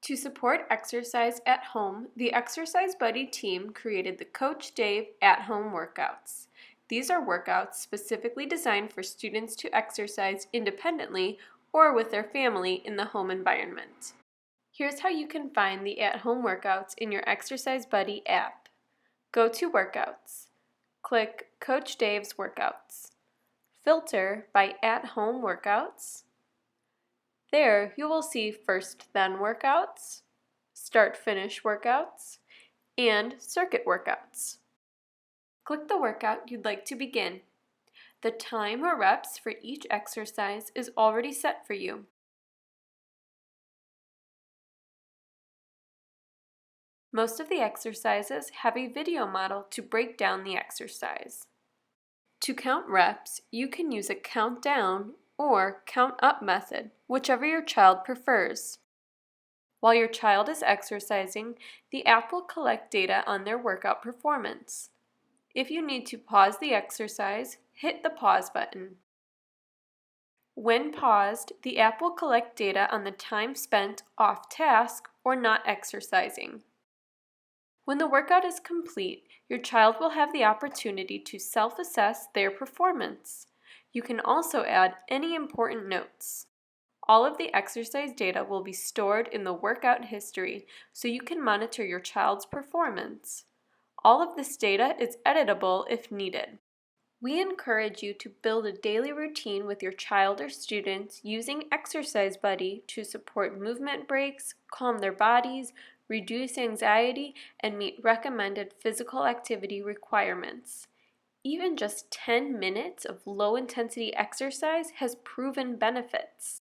To support exercise at home, the ExerciseBuddy team created the Coach Dave at-home workouts. These are workouts specifically designed for students to exercise independently or with their family in the home environment. Here's how you can find the at-home workouts in your ExerciseBuddy app. Go to Workouts. Click Coach Dave's Workouts. Filter by At-Home Workouts. There, you will see First-Then workouts, Start-Finish workouts, and Circuit workouts. Click the workout you'd like to begin. The time or reps for each exercise is already set for you. Most of the exercises have a video model to break down the exercise. To count reps, you can use a count down or count up method, whichever your child prefers. While your child is exercising, the app will collect data on their workout performance. If you need to pause the exercise, hit the pause button. When paused, the app will collect data on the time spent off task or not exercising. When the workout is complete, your child will have the opportunity to self-assess their performance. You can also add any important notes. All of the exercise data will be stored in the workout history so you can monitor your child's performance. All of this data is editable if needed. We encourage you to build a daily routine with your child or students using ExerciseBuddy to support movement breaks, calm their bodies, reduce anxiety, and meet recommended physical activity requirements. Even just 10 minutes of low-intensity exercise has proven benefits.